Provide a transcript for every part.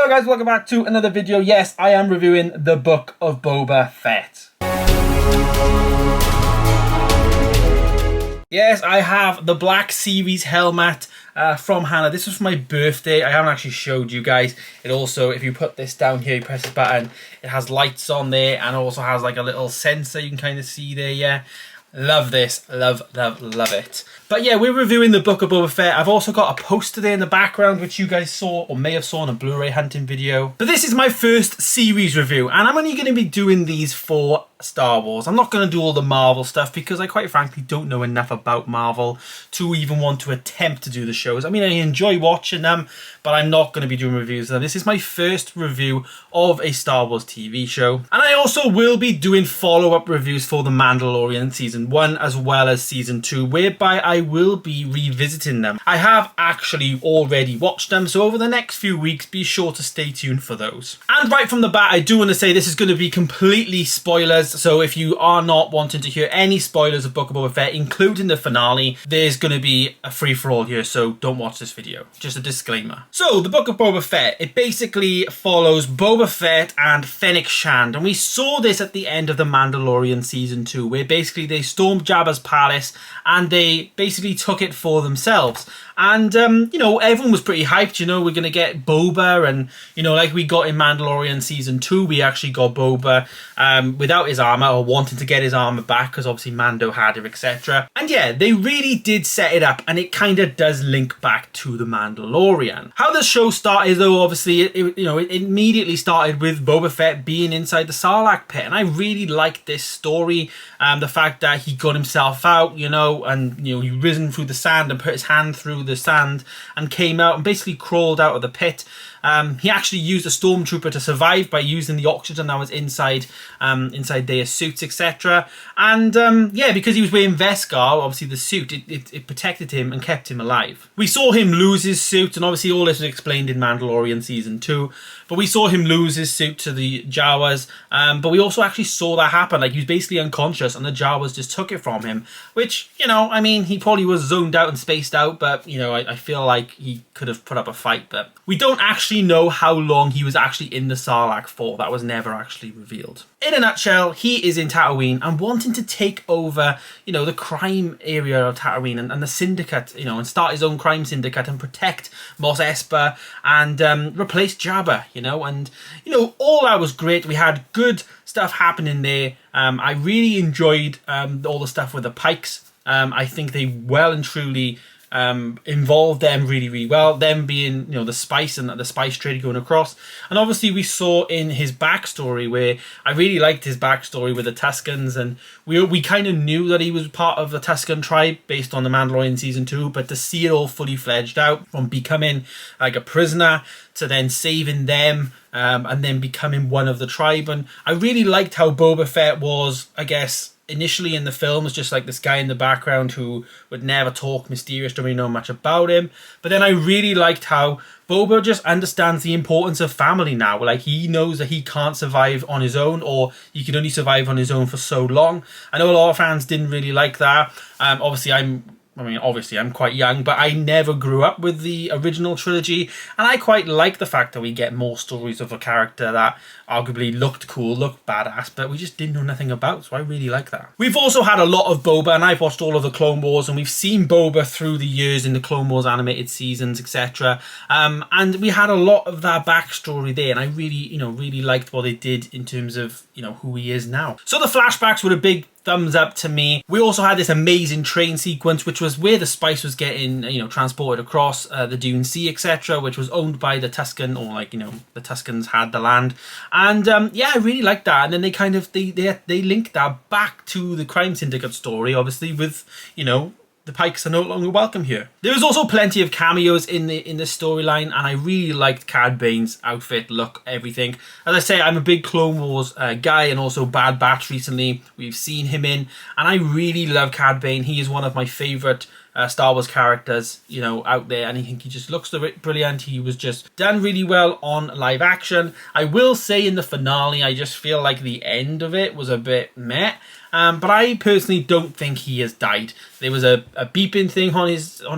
Hello guys, welcome back to another video. Yes, I am reviewing the book of Boba Fett. Yes, I have the Black Series helmet from Hannah. This was for my birthday. I haven't actually showed you guys. It also, if you put this down here, you press this button, it has lights on there and also has like a little sensor you can kind of see there, yeah. Love this. Love it. But yeah, we're reviewing the book of Boba Fett. I've also got a poster there in the background, which you guys saw or may have saw in a Blu-ray hunting video. But this is my first series review, and I'm only going to be doing these for Star Wars. I'm not going to do all the Marvel stuff because I quite frankly don't know enough about Marvel to even want to attempt to do the shows. I mean, I enjoy watching them, but I'm not going to be doing reviews of them. This is my first review of a Star Wars TV show. And I also will be doing follow-up reviews for The Mandalorian Season 1 as well as Season 2, whereby I will be revisiting them. I have actually already watched them, so over the next few weeks, be sure to stay tuned for those. And right from the bat, I do want to say this is going to be completely spoilers, so if you are not wanting to hear any spoilers of Book of Boba Fett, including the finale, there's going to be a free-for-all here, so don't watch this video. Just a disclaimer. So, the Book of Boba Fett, it basically follows Boba Fett and Fennec Shand, and we saw this at the end of The Mandalorian Season 2, where basically they stormed Jabba's palace and they basically took it for themselves. And, you know, everyone was pretty hyped, you know, we're going to get Boba, and, you know, like we got in Mandalorian Season 2, we actually got Boba without his armor, or wanting to get his armor back, because obviously Mando had it, etc. And yeah, they really did set it up, and it kind of does link back to The Mandalorian. How the show started, though, obviously, it immediately started with Boba Fett being inside the Sarlacc pit, and I really liked this story, the fact that he got himself out, you know, and, you know, he risen through the sand and put his hand through the sand and came out and basically crawled out of the pit. He actually used a stormtrooper to survive by using the oxygen that was inside their suits, etc. And yeah, because he was wearing Beskar, obviously the suit, it protected him and kept him alive. We saw him lose his suit, and obviously all this was explained in Mandalorian Season 2. But we saw him lose his suit to the Jawas, but we also actually saw that happen. Like, he was basically unconscious and the Jawas just took it from him, which, you know, I mean, he probably was zoned out and spaced out, but, you know, I feel like he could have put up a fight. But we don't actually know how long he was actually in the Sarlacc for. That was never actually revealed. In a nutshell, he is in Tatooine and wanting to take over, you know, the crime area of Tatooine and the syndicate, you know, and start his own crime syndicate and protect Mos Espa and replace Jabba, you know, and, you know, all that was great. We had good stuff happening there. I really enjoyed all the stuff with the Pikes. I think they well and truly involved them really well, them being, you know, the spice and the spice trade going across. And obviously we saw in his backstory, where I really liked his backstory with the Tuscans, and we kind of knew that he was part of the Tuscan tribe based on The Mandalorian Season 2, but to see it all fully fledged out, from becoming like a prisoner to then saving them, and then becoming one of the tribe. And I really liked how Boba Fett was, I guess, initially in the film was just like this guy in the background who would never talk, mysterious, don't really know much about him. But then I really liked how Boba just understands the importance of family now. Like, he knows that he can't survive on his own, or he can only survive on his own for so long. I know a lot of fans didn't really like that. Obviously I'm quite young, but I never grew up with the original trilogy, and I quite like the fact that we get more stories of a character that arguably looked cool, looked badass, but we just didn't know nothing about, so I really like that. We've also had a lot of Boba, and I've watched all of the Clone Wars, and we've seen Boba through the years in the Clone Wars animated seasons, etc. And we had a lot of that backstory there, and I really liked what they did in terms of, you know, who he is now. So the flashbacks were a big thumbs up to me. We also had this amazing train sequence, which was where the spice was getting, you know, transported across the Dune Sea, etc., which was owned by the Tuscan, or like, you know, the Tuscans had the land. And yeah, I really liked that. And then they kind of they linked that back to the crime syndicate story, obviously, with, you know, the Pikes are no longer welcome here. There was also plenty of cameos in the storyline, and I really liked Cad Bane's outfit, look, everything. As I say, I'm a big Clone Wars guy, and also Bad Batch recently we've seen him in, and I really love Cad Bane. He is one of my favourite Star Wars characters, you know, out there, and I think he just looks brilliant. He was just done really well on live action. I will say in the finale, I just feel like the end of it was a bit meh. But I personally don't think he has died. There was a beeping thing on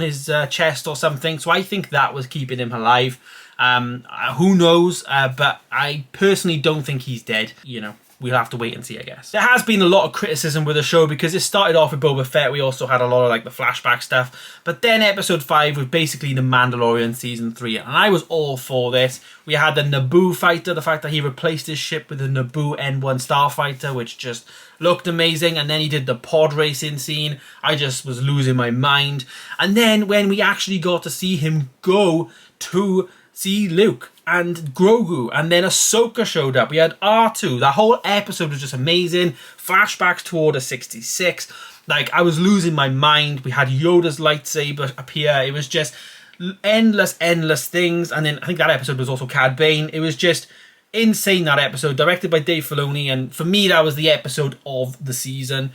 his chest or something, so I think that was keeping him alive. Who knows? But I personally don't think he's dead. You know, we'll have to wait and see, I guess. There has been a lot of criticism with the show because it started off with Boba Fett. We also had a lot of like the flashback stuff. But then episode 5 was basically The Mandalorian season 3. And I was all for this. We had the Naboo fighter, the fact that he replaced his ship with the Naboo N1 starfighter, which just looked amazing. And then he did the pod racing scene. I just was losing my mind. And then when we actually got to see him go to see Luke and Grogu, and then Ahsoka showed up. We had R2. That whole episode was just amazing. Flashbacks to Order 66. Like, I was losing my mind. We had Yoda's lightsaber appear. It was just endless things. And then I think that episode was also Cad Bane. It was just insane, that episode, directed by Dave Filoni, and for me that was the episode of the season,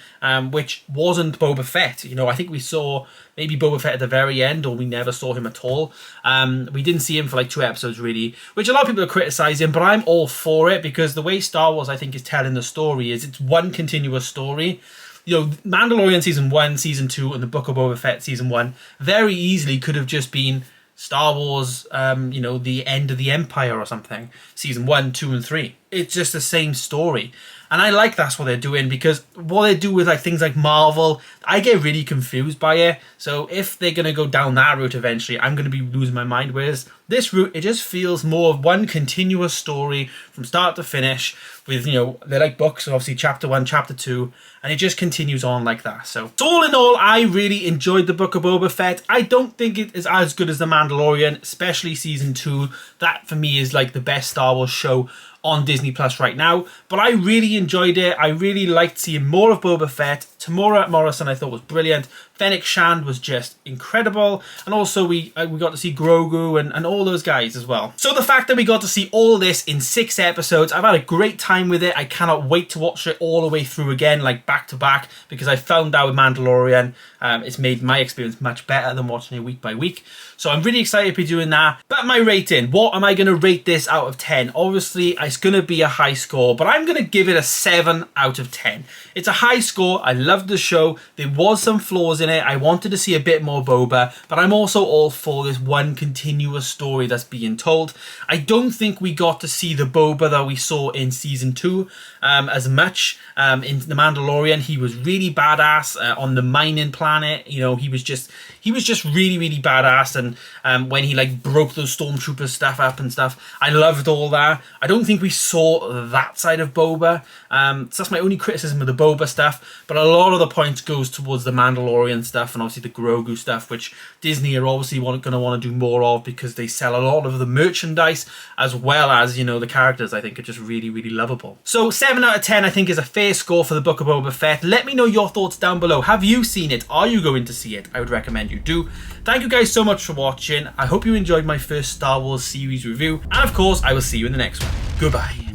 which wasn't Boba Fett. You know, I think we saw maybe Boba Fett at the very end, or we never saw him at all. We didn't see him for like 2 episodes really, which a lot of people are criticising, but I'm all for it because the way Star Wars, I think, is telling the story is it's one continuous story. You know, Mandalorian season 1, season 2, and the Book of Boba Fett season 1 very easily could have just been Star Wars, you know, the end of the Empire or something. Season 1, 2, and 3. It's just the same story. And I like that's what they're doing, because what they do with like things like Marvel, I get really confused by it. So if they're going to go down that route eventually, I'm going to be losing my mind. Whereas this route, it just feels more of one continuous story from start to finish with, you know, they're like books, so obviously chapter 1, chapter 2, and it just continues on like that. So all in all, I really enjoyed the Book of Boba Fett. I don't think it is as good as The Mandalorian, especially season 2. That for me is like the best Star Wars show on Disney Plus right now, but I really enjoyed it. I really liked seeing more of Boba Fett. Tamora Morrison I thought was brilliant. Fennec Shand was just incredible, and also we got to see Grogu and all those guys as well. So the fact that we got to see all this in 6 episodes, I've had a great time with it. I cannot wait to watch it all the way through again, like back to back, because I found out with Mandalorian, it's made my experience much better than watching it week by week. So I'm really excited to be doing that. But my rating, what am I going to rate this out of 10? Obviously, it's going to be a high score, but I'm going to give it a 7 out of 10. It's a high score. I loved the show. There was some flaws in it. I wanted to see a bit more Boba, but I'm also all for this one continuous story that's being told. I don't think we got to see the Boba that we saw in season 2 as much. In The Mandalorian, he was really badass on the mining planet. You know, he was just really badass, and when he like broke those stormtroopers stuff up and stuff, I loved all that. I don't think we saw that side of Boba. So that's my only criticism of the Boba stuff, but a lot of the points goes towards the Mandalorian stuff and obviously the Grogu stuff, which Disney are obviously going to want to do more of because they sell a lot of the merchandise as well as, you know, the characters. I think are just really lovable. So 7 out of 10 I think is a fair score for the Book of Boba Fett. Let me know your thoughts down below. Have you seen it? Are you going to see it? I would recommend you do. Thank you guys so much for watching. I hope you enjoyed my first Star Wars series review, and of course I will see you in the next one. Goodbye.